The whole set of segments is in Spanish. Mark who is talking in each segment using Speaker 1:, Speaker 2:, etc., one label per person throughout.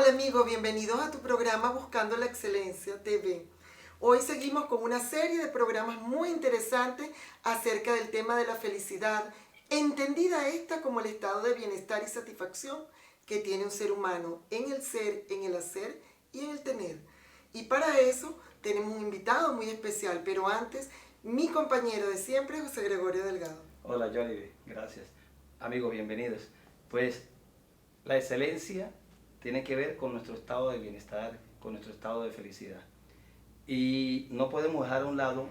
Speaker 1: Hola amigos, bienvenidos a tu programa Buscando la Excelencia TV. Hoy seguimos con una serie de programas muy interesantes acerca del tema de la felicidad, entendida esta como el estado de bienestar y satisfacción que tiene un ser humano en el ser, en el hacer y en el tener. Y para eso tenemos un invitado muy especial, pero antes, mi compañero de siempre, José Gregorio Delgado.
Speaker 2: Hola Johnny, gracias. Amigos, bienvenidos. Pues la excelencia tiene que ver con nuestro estado de bienestar, con nuestro estado de felicidad. Y no podemos dejar a un lado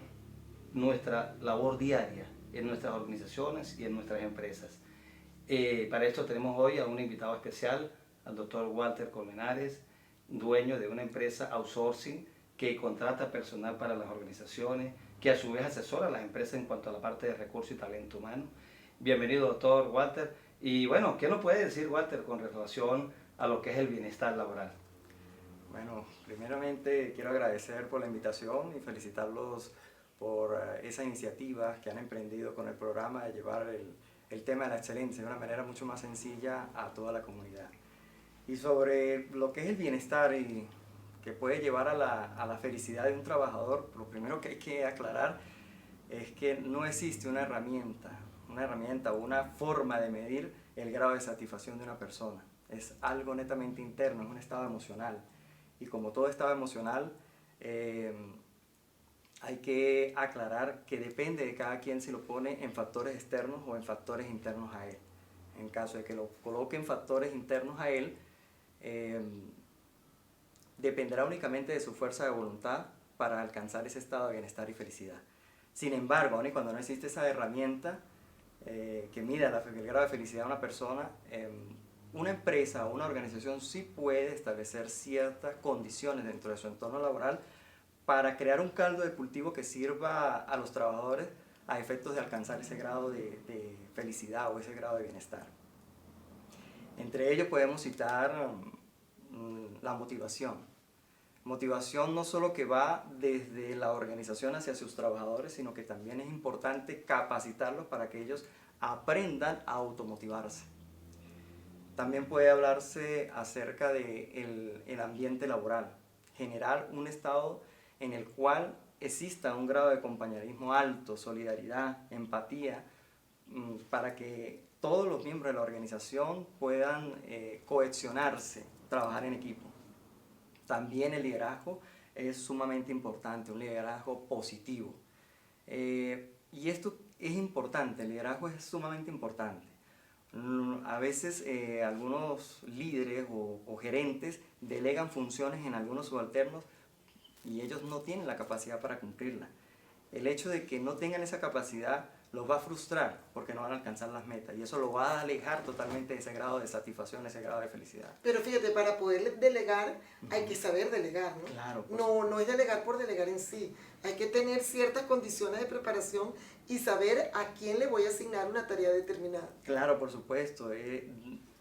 Speaker 2: nuestra labor diaria en nuestras organizaciones y en nuestras empresas. Para esto tenemos hoy a un invitado especial, al doctor Walter Colmenares, dueño de una empresa outsourcing que contrata personal para las organizaciones, que a su vez asesora a las empresas en cuanto a la parte de recursos y talento humano. Bienvenido, doctor Walter. Y bueno, ¿qué nos puede decir, Walter, con relación a lo que es el bienestar laboral?
Speaker 3: Bueno, primeramente quiero agradecer por la invitación y felicitarlos por esa iniciativa que han emprendido con el programa de llevar el tema de la excelencia de una manera mucho más sencilla a toda la comunidad. Y sobre lo que es el bienestar y que puede llevar a la felicidad de un trabajador, lo primero que hay que aclarar es que no existe una herramienta o una forma de medir el grado de satisfacción de una persona. Es algo netamente interno, es un estado emocional. Y como todo estado emocional, hay que aclarar que depende de cada quien si lo pone en factores externos o en factores internos a él. En caso de que lo coloque en factores internos a él, dependerá únicamente de su fuerza de voluntad para alcanzar ese estado de bienestar y felicidad. Sin embargo, aun y cuando no existe esa herramienta que mida el grado de felicidad de una persona, una empresa o una organización sí puede establecer ciertas condiciones dentro de su entorno laboral para crear un caldo de cultivo que sirva a los trabajadores a efectos de alcanzar ese grado de felicidad o ese grado de bienestar. Entre ellos podemos citar la motivación. Motivación no solo que va desde la organización hacia sus trabajadores, sino que también es importante capacitarlos para que ellos aprendan a automotivarse. También puede hablarse acerca del ambiente laboral, generar un estado en el cual exista un grado de compañerismo alto, solidaridad, empatía, para que todos los miembros de la organización puedan cohesionarse, trabajar en equipo. También el liderazgo es sumamente importante, un liderazgo positivo. Y esto es importante, el liderazgo es sumamente importante. A veces algunos líderes o gerentes delegan funciones en algunos subalternos y ellos no tienen la capacidad para cumplirla. El hecho de que no tengan esa capacidad los va a frustrar porque no van a alcanzar las metas y eso los va a alejar totalmente de ese grado de satisfacción, ese grado de felicidad.
Speaker 1: Pero fíjate, para poder delegar hay que saber delegar, ¿no?
Speaker 3: Claro,
Speaker 1: No es delegar por delegar en sí. Hay que tener ciertas condiciones de preparación y saber a quién le voy a asignar una tarea determinada.
Speaker 3: Claro, por supuesto.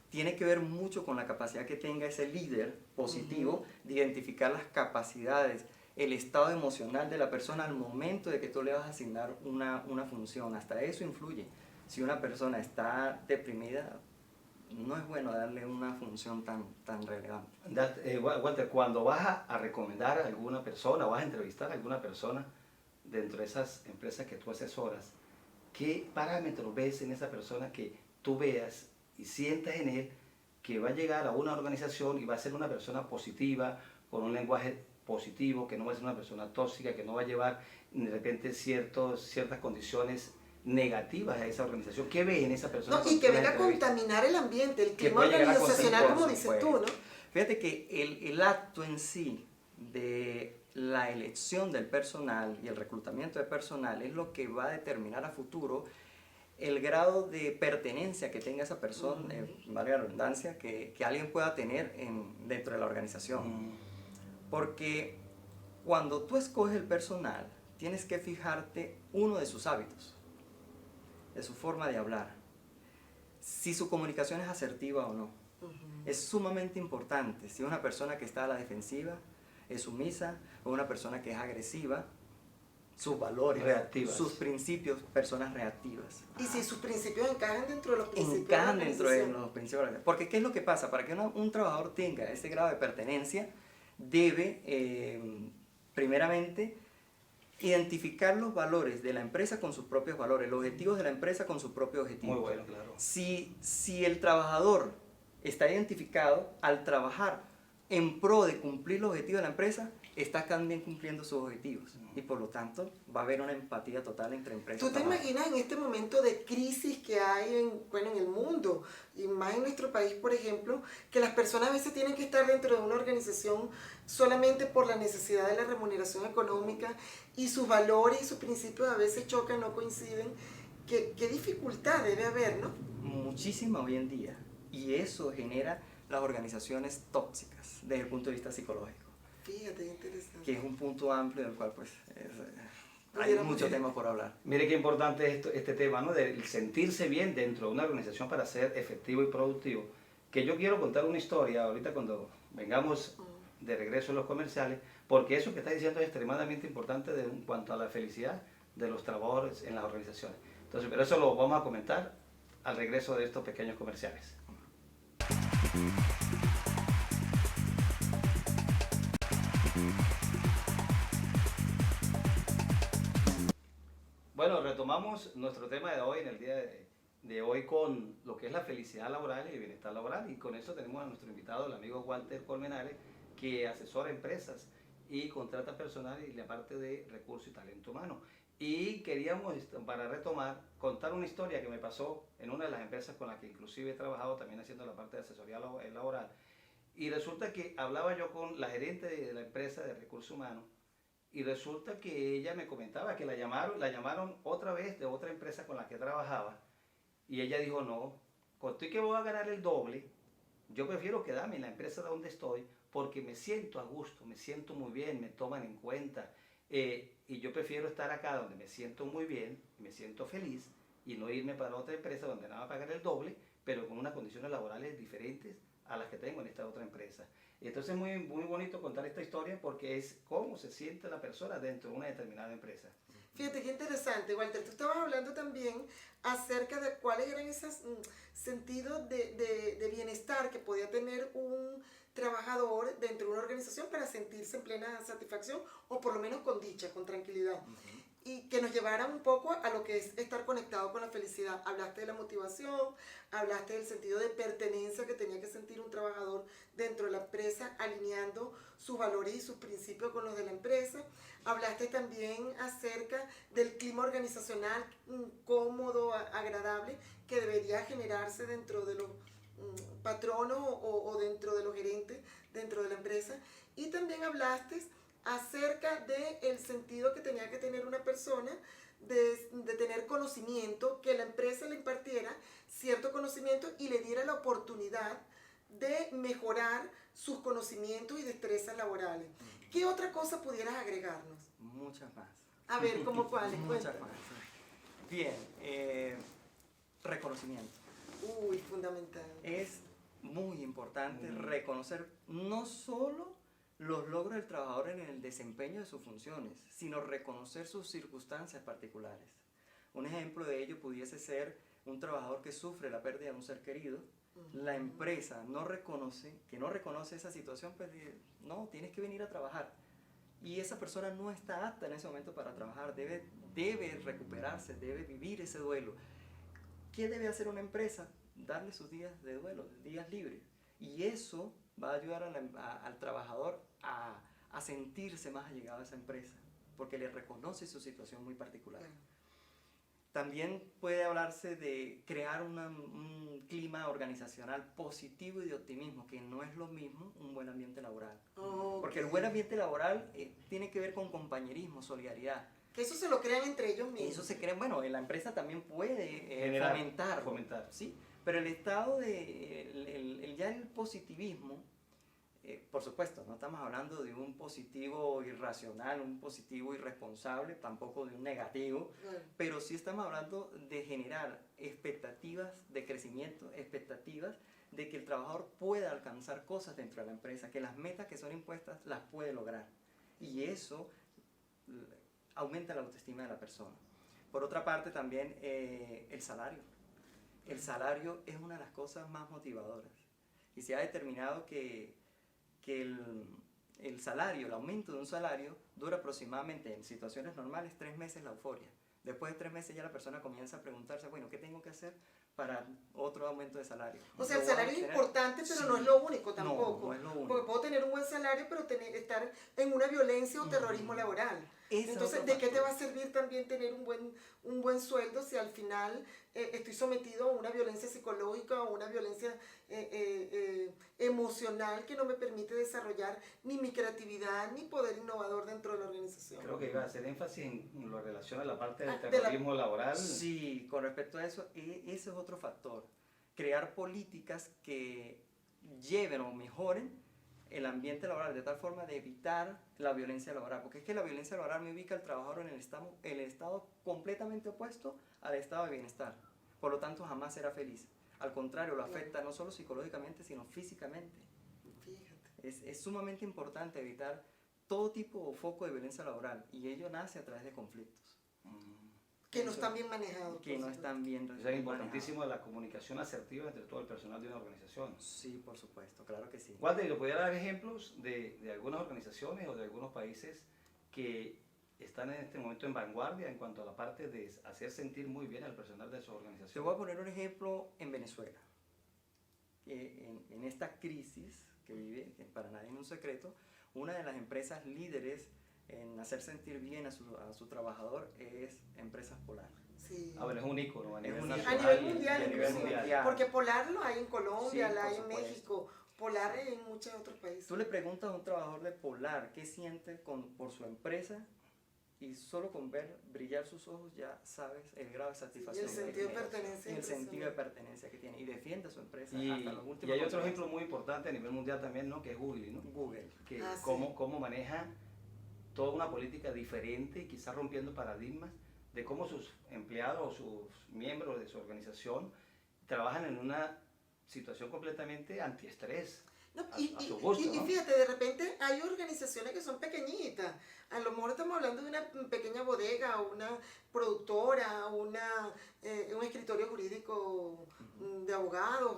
Speaker 3: Tiene que ver mucho con la capacidad que tenga ese líder positivo de identificar las capacidades, el estado emocional de la persona al momento de que tú le vas a asignar una función. Hasta eso influye. Si una persona está deprimida, no es bueno darle una función tan relevante.
Speaker 2: Walter, cuando vas a recomendar a alguna persona, vas a entrevistar a alguna persona dentro de esas empresas que tú asesoras, ¿qué parámetros ves en esa persona que tú veas y sientas en él que va a llegar a una organización y va a ser una persona positiva, con un lenguaje positivo, que no va a ser una persona tóxica, que no va a llevar de repente ciertas condiciones negativas a esa organización? ¿Qué ves en esa persona?
Speaker 1: No, y que venga a contaminar el ambiente, el clima organizacional, como dices tú, ¿no?
Speaker 3: Fíjate que el acto en sí de la elección del personal y el reclutamiento de personal es lo que va a determinar a futuro el grado de pertenencia que tenga esa persona, valga la redundancia, que alguien pueda tener dentro de la organización. Porque cuando tú escoges el personal, tienes que fijarte uno de sus hábitos, de su forma de hablar, si su comunicación es asertiva o no. Es sumamente importante si es una persona que está a la defensiva, es sumisa, o una persona que es agresiva, sus valores,
Speaker 2: Reactivas.
Speaker 3: sus principios, personas reactivas.
Speaker 1: Y si sus principios encajan dentro de los principios
Speaker 3: Encajan
Speaker 1: de la
Speaker 3: dentro de
Speaker 1: organización.
Speaker 3: los principios. Porque ¿qué es lo que pasa? Para que un trabajador tenga ese grado de pertenencia, debe, primeramente, identificar los valores de la empresa con sus propios valores, los objetivos de la empresa con sus propios objetivos.
Speaker 2: Muy bueno, claro.
Speaker 3: Si el trabajador está identificado al trabajar en pro de cumplir los objetivos de la empresa, está también cumpliendo sus objetivos. Y por lo tanto, va a haber una empatía total entre empresas.
Speaker 1: ¿Tú te imaginas en este momento de crisis que hay en el mundo y más en nuestro país, por ejemplo, que las personas a veces tienen que estar dentro de una organización solamente por la necesidad de la remuneración económica y sus valores y sus principios a veces chocan, no coinciden? ¿Qué dificultad debe haber, no?
Speaker 3: Muchísima hoy en día. Y eso genera las organizaciones tóxicas desde el punto de vista psicológico.
Speaker 1: Fíjate, qué interesante.
Speaker 3: Que es un punto amplio del cual pues hay mucho tema por hablar.
Speaker 2: Mire qué importante es este tema, ¿no? De sentirse bien dentro de una organización para ser efectivo y productivo. Que yo quiero contar una historia ahorita cuando vengamos de regreso a los comerciales, porque eso que está diciendo es extremadamente importante en cuanto a la felicidad de los trabajadores en las organizaciones. Entonces, pero eso lo vamos a comentar al regreso de estos pequeños comerciales. Bueno, retomamos nuestro tema de hoy en el día de hoy con lo que es la felicidad laboral y el bienestar laboral, y con eso tenemos a nuestro invitado, el amigo Walter Colmenares, que asesora empresas y contrata personal y la parte de recursos y talento humano. Y queríamos, para retomar, contar una historia que me pasó en una de las empresas con las que inclusive he trabajado también haciendo la parte de asesoría laboral. Y resulta que hablaba yo con la gerente de la empresa de recursos humanos y resulta que ella me comentaba que la llamaron otra vez de otra empresa con la que trabajaba y ella dijo, no, con que voy a ganar el doble, yo prefiero quedarme en la empresa donde estoy porque me siento a gusto, me siento muy bien, me toman en cuenta. Y yo prefiero estar acá donde me siento muy bien, me siento feliz y no irme para otra empresa donde nada va a pagar el doble, pero con unas condiciones laborales diferentes a las que tengo en esta otra empresa. Entonces es muy, muy bonito contar esta historia porque es cómo se siente la persona dentro de una determinada empresa.
Speaker 1: Fíjate qué interesante, Walter. Tú estabas hablando también acerca de cuáles eran esos sentidos de bienestar que podía tener un trabajador dentro de una organización para sentirse en plena satisfacción o por lo menos con dicha, con tranquilidad. Y que nos llevara un poco a lo que es estar conectado con la felicidad. Hablaste de la motivación, hablaste del sentido de pertenencia que tenía que sentir un trabajador dentro de la empresa, alineando sus valores y sus principios con los de la empresa. Hablaste también acerca del clima organizacional cómodo, agradable, que debería generarse dentro de los patronos o dentro de los gerentes dentro de la empresa. Y también hablaste acerca del sentido que tenía que tener una persona de tener conocimiento, que la empresa le impartiera cierto conocimiento y le diera la oportunidad de mejorar sus conocimientos y destrezas laborales. ¿Qué otra cosa pudieras agregarnos?
Speaker 3: Muchas más.
Speaker 1: A ver, ¿cómo cuáles?
Speaker 3: Muchas más. Bien, reconocimiento.
Speaker 1: Uy, fundamental.
Speaker 3: Es muy importante reconocer no solo los logros del trabajador en el desempeño de sus funciones, sino reconocer sus circunstancias particulares. Un ejemplo de ello pudiese ser un trabajador que sufre la pérdida de un ser querido. La empresa no reconoce esa situación, pues no, tienes que venir a trabajar. Y esa persona no está apta en ese momento para trabajar, debe recuperarse, debe vivir ese duelo. ¿Qué debe hacer una empresa? Darle sus días de duelo, días libres. Y eso va a ayudar al trabajador a sentirse más allegado a esa empresa, porque le reconoce su situación muy particular. También puede hablarse de crear un clima organizacional positivo y de optimismo, que no es lo mismo un buen ambiente laboral. Porque el buen ambiente laboral tiene que ver con compañerismo, solidaridad.
Speaker 1: Que eso se lo crean entre ellos mismos.
Speaker 3: Eso se crea, bueno, la empresa también puede fomentar, ¿sí? Pero el estado ya el positivismo, por supuesto, no estamos hablando de un positivo irracional, un positivo irresponsable, tampoco de un negativo, pero sí estamos hablando de generar expectativas de crecimiento, expectativas de que el trabajador pueda alcanzar cosas dentro de la empresa, que las metas que son impuestas las puede lograr. Y eso aumenta la autoestima de la persona. Por otra parte también el salario. El salario es una de las cosas más motivadoras. Y se ha determinado que el salario, el aumento de un salario, dura aproximadamente, en situaciones normales, 3 meses la euforia. Después de 3 meses ya la persona comienza a preguntarse, bueno, ¿qué tengo que hacer para otro aumento de salario?
Speaker 1: O sea, el salario es importante, pero no es lo único tampoco.
Speaker 3: No es lo único.
Speaker 1: Porque puedo tener un buen salario, pero estar en una violencia o terrorismo laboral. Entonces, ¿de qué te va a servir también tener un buen sueldo si al final estoy sometido a una violencia psicológica o una violencia emocional que no me permite desarrollar ni mi creatividad ni poder innovador dentro de la organización?
Speaker 2: Creo que iba a hacer énfasis en lo relación a la parte del terrorismo laboral.
Speaker 3: Sí, con respecto a eso, ese es otro factor. Crear políticas que lleven o mejoren el ambiente laboral de tal forma de evitar la violencia laboral, porque es que la violencia laboral me ubica al trabajador en el estado completamente opuesto al estado de bienestar, por lo tanto jamás será feliz, al contrario, lo afecta no solo psicológicamente sino físicamente.
Speaker 1: Fíjate.
Speaker 3: Es sumamente importante evitar todo tipo o foco de violencia laboral y ello nace a través de conflictos.
Speaker 1: Que no están bien manejados.
Speaker 3: Que no están bien
Speaker 2: manejados. Es importantísimo la comunicación asertiva entre todo el personal de una organización.
Speaker 3: Sí, por supuesto, claro que sí.
Speaker 2: Walter, ¿le pudiera dar ejemplos de algunas organizaciones o de algunos países que están en este momento en vanguardia en cuanto a la parte de hacer sentir muy bien al personal de su organización?
Speaker 3: Te voy a poner un ejemplo en Venezuela. En esta crisis que vive, que para nadie es un secreto, una de las empresas líderes en hacer sentir bien a su trabajador es Empresas Polar.
Speaker 1: Sí.
Speaker 2: Bueno, es un ícono a nivel
Speaker 1: nacional.
Speaker 2: mundial.
Speaker 1: A nivel mundial. Porque Polar lo hay en Colombia, sí, lo hay en México, Polar en muchos otros países.
Speaker 3: Tú le preguntas a un trabajador de Polar qué siente por su empresa y solo con ver brillar sus ojos ya sabes el grado de satisfacción.
Speaker 1: Y el sentido de pertenencia.
Speaker 3: Y el sentido de pertenencia que tiene. Y defiende a su empresa
Speaker 2: y,
Speaker 3: hasta los últimos.
Speaker 2: Y hay otro ejemplo muy importante a nivel mundial también, ¿no? Que es Google, ¿no?
Speaker 3: Google.
Speaker 2: Que
Speaker 1: sí.
Speaker 2: cómo maneja toda una política diferente, quizás rompiendo paradigmas de cómo sus empleados o sus miembros de su organización trabajan en una situación completamente antiestrés.
Speaker 1: No,
Speaker 2: a su gusto,
Speaker 1: y fíjate, de repente hay organizaciones que son pequeñitas. A lo mejor estamos hablando de una pequeña bodega, o una productora, un escritorio jurídico de abogados,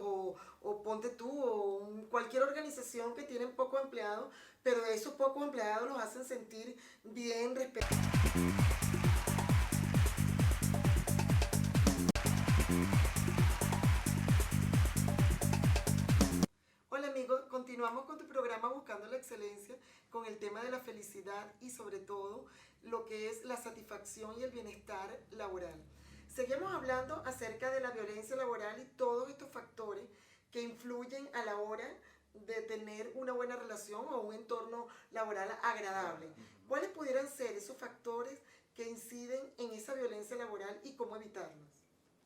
Speaker 1: o ponte tú, o cualquier organización que tiene pocos empleados, pero esos pocos empleados los hacen sentir bien, respetados. Hola amigos, continuamos con tu programa Buscando la Excelencia con el tema de la felicidad y sobre todo lo que es la satisfacción y el bienestar laboral. Seguimos hablando acerca de la violencia laboral y todos estos factores que influyen a la hora de tener una buena relación o un entorno laboral agradable. ¿Cuáles pudieran ser esos factores que inciden en esa violencia laboral y cómo evitarlos?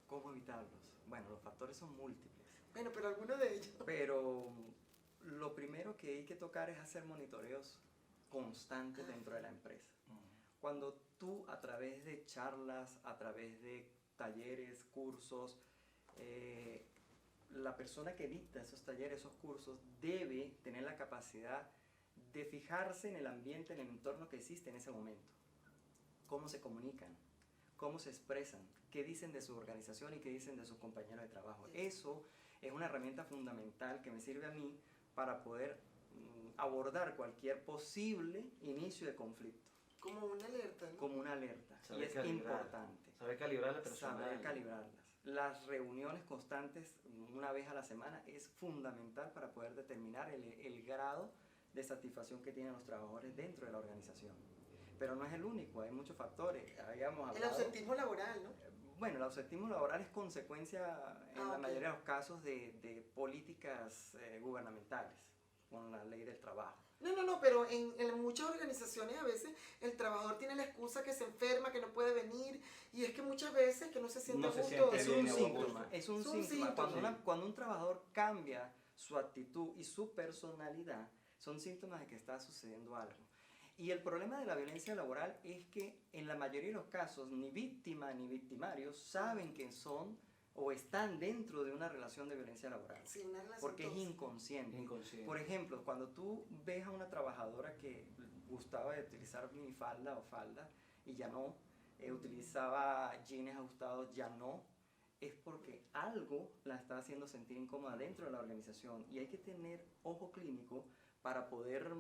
Speaker 3: ¿Cómo evitarlos? Bueno, los factores son múltiples.
Speaker 1: Bueno, pero algunos de ellos.
Speaker 3: Pero lo primero que hay que tocar es hacer monitoreos constantes dentro de la empresa. Cuando tú a través de charlas, a través de talleres, cursos, la persona que dicta esos talleres, esos cursos, debe tener la capacidad de fijarse en el ambiente, en el entorno que existe en ese momento. Cómo se comunican, cómo se expresan, qué dicen de su organización y qué dicen de sus compañeros de trabajo. Eso es una herramienta fundamental que me sirve a mí para poder abordar cualquier posible inicio de conflicto.
Speaker 1: Como una alerta, ¿no?
Speaker 3: Como una alerta.
Speaker 2: Saber
Speaker 3: y es importante.
Speaker 2: Saber calibrar la persona.
Speaker 3: Saber calibrarlas. Las reuniones constantes, una vez a la semana, es fundamental para poder determinar el grado de satisfacción que tienen los trabajadores dentro de la organización. Pero no es el único, hay muchos factores. Habíamos hablado,
Speaker 1: el ausentismo laboral, ¿no?
Speaker 3: Bueno, el ausentismo laboral es consecuencia, en la mayoría de los casos, de políticas gubernamentales, con la ley del trabajo.
Speaker 1: No, pero en muchas organizaciones a veces el trabajador tiene la excusa que se enferma, que no puede venir, y es que muchas veces que no se siente gusto.
Speaker 3: Es un síntoma, es un síntoma. Cuando un trabajador cambia su actitud y su personalidad, son síntomas de que está sucediendo algo. Y el problema de la violencia laboral es que en la mayoría de los casos ni víctima ni victimarios saben que son o están dentro de una relación de violencia laboral.
Speaker 1: Sí, una relación
Speaker 3: porque
Speaker 1: tóxica.
Speaker 3: Es inconsciente. Por ejemplo, cuando tú ves a una trabajadora que gustaba de utilizar minifalda o falda y ya no, utilizaba jeans ajustados, ya no, es porque algo la está haciendo sentir incómoda dentro de la organización y hay que tener ojo clínico para poder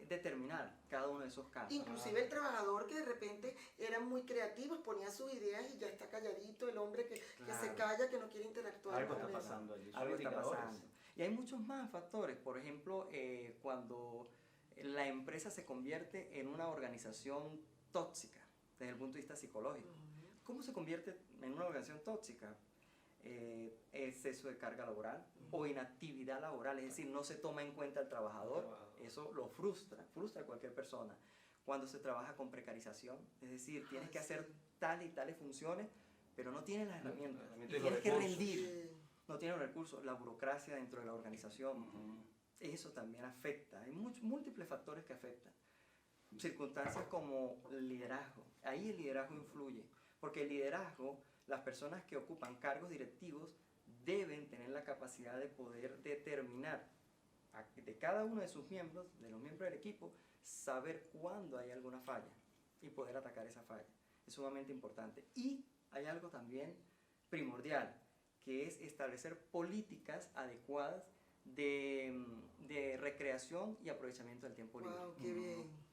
Speaker 3: determinar cada uno de esos casos.
Speaker 1: Inclusive el trabajador que de repente era muy creativo, ponía sus ideas y ya está calladito, el hombre que se calla, que no quiere interactuar.
Speaker 2: Algo
Speaker 1: con
Speaker 2: está
Speaker 1: él.
Speaker 2: pasando allí.
Speaker 3: Algo
Speaker 2: Son
Speaker 3: está
Speaker 2: indicadores.
Speaker 3: pasando. Y hay muchos más factores. Por ejemplo, cuando la empresa se convierte en una organización tóxica desde el punto de vista psicológico. ¿Cómo se convierte en una organización tóxica? Exceso de carga laboral o inactividad laboral, es decir, no se toma en cuenta el trabajador, eso lo frustra a cualquier persona. Cuando se trabaja con precarización, es decir, tienes que hacer tales y tales funciones, pero no tienes las herramientas, y tienes que rendir, no tienes los recursos, la burocracia dentro de la organización, eso también afecta, hay múltiples factores que afectan. Circunstancias como el liderazgo, ahí el liderazgo influye, porque el liderazgo, las personas que ocupan cargos directivos deben tener la capacidad de poder determinar de cada uno de sus miembros, de los miembros del equipo, saber cuándo hay alguna falla y poder atacar esa falla. Es sumamente importante. Y hay algo también primordial, que es establecer políticas adecuadas de recreación y aprovechamiento del tiempo libre.
Speaker 1: ¡Wow, qué bien!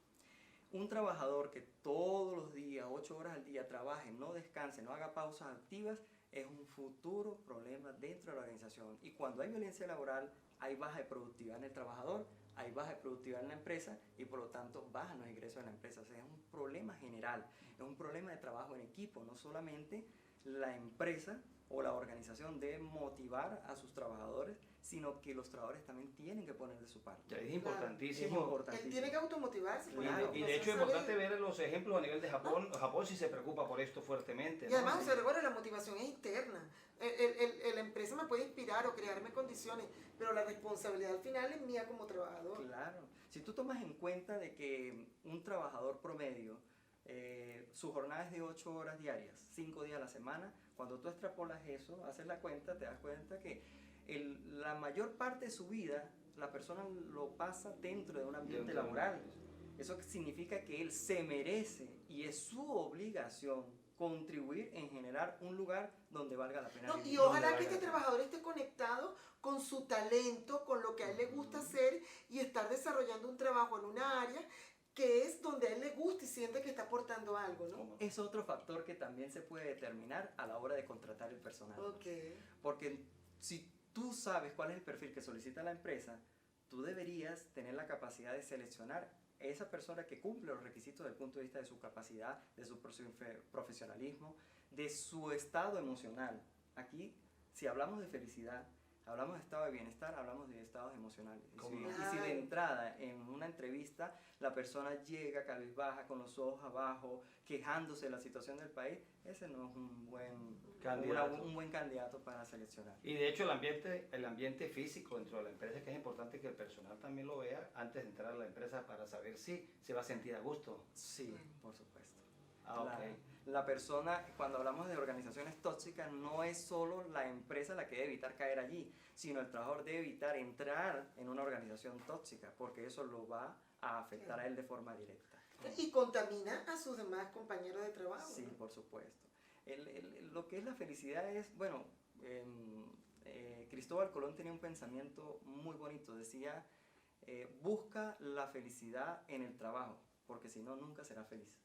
Speaker 3: Un trabajador que todos los días, 8 horas al día, trabaje, no descanse, no haga pausas activas, es un futuro problema dentro de la organización. Y cuando hay violencia laboral, hay baja de productividad en el trabajador, hay baja de productividad en la empresa y por lo tanto bajan los ingresos de la empresa. O sea, es un problema general, es un problema de trabajo en equipo, no solamente la empresa o la organización debe motivar a sus trabajadores, sino que los trabajadores también tienen que poner de su parte.
Speaker 2: Es importantísimo.
Speaker 3: Es importantísimo.
Speaker 1: Él tiene que automotivarse.
Speaker 3: Claro.
Speaker 2: Y de hecho es importante ver los ejemplos a nivel de Japón. Japón sí se preocupa por esto fuertemente, ¿no?
Speaker 1: Y además, bueno, la motivación es interna. La empresa me puede inspirar o crearme condiciones, pero la responsabilidad al final es mía como trabajador.
Speaker 3: Claro. Si tú tomas en cuenta de que un trabajador promedio, su jornada es de 8 horas diarias, 5 días a la semana, cuando tú extrapolas eso, haces la cuenta, te das cuenta que la mayor parte de su vida la persona lo pasa dentro de un ambiente laboral. Eso significa que él se merece y es su obligación contribuir en generar un lugar donde valga la pena vivir.
Speaker 1: Y ojalá que este trabajador esté conectado con su talento, con lo que a él le gusta hacer y estar desarrollando un trabajo en una área que es donde a él le gusta y siente que está aportando algo, ¿no?
Speaker 3: Es otro factor que también se puede determinar a la hora de contratar el personal. Porque si tú sabes cuál es el perfil que solicita la empresa, tú deberías tener la capacidad de seleccionar esa persona que cumple los requisitos desde el punto de vista de su capacidad, de su profesionalismo, de su estado emocional. Aquí, si hablamos de felicidad, hablamos de estado de bienestar, hablamos de estados emocionales. Y si de entrada en una entrevista la persona llega cabizbaja, con los ojos abajo, quejándose de la situación del país, ese no es un buen candidato para seleccionar.
Speaker 2: Y de hecho el ambiente físico dentro de la empresa, que es importante que el personal también lo vea antes de entrar a la empresa para saber si se va a sentir a gusto.
Speaker 3: Sí, por supuesto.
Speaker 2: Okay.
Speaker 3: La persona, cuando hablamos de organizaciones tóxicas, no es solo la empresa la que debe evitar caer allí, sino el trabajador debe evitar entrar en una organización tóxica, porque eso lo va a afectar a él de forma directa.
Speaker 1: Y contamina a sus demás compañeros de trabajo.
Speaker 3: Sí, por supuesto. Lo que es la felicidad es, bueno, Cristóbal Colón tenía un pensamiento muy bonito, decía, busca la felicidad en el trabajo, porque si no, nunca será feliz.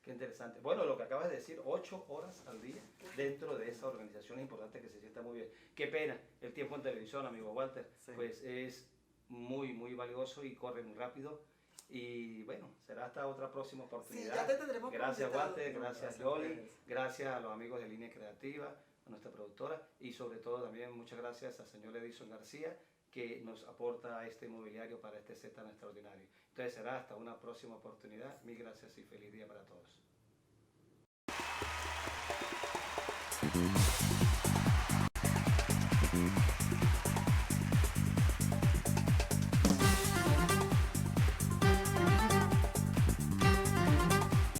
Speaker 2: Qué interesante. Bueno, lo que acabas de decir, 8 horas al día dentro de esa organización es importante que se sienta muy bien. Qué pena, el tiempo en televisión, amigo Walter, sí, pues es muy, muy valioso y corre muy rápido. Y bueno, será hasta otra próxima oportunidad.
Speaker 1: Sí, ya te tendremos.
Speaker 2: Gracias Walter, gracias Yoli, gracias a los amigos de Línea Creativa, a nuestra productora y sobre todo también muchas gracias al señor Edison García, que nos aporta este mobiliario para este set tan extraordinario. Entonces será hasta una próxima oportunidad. Mil gracias y feliz día para todos.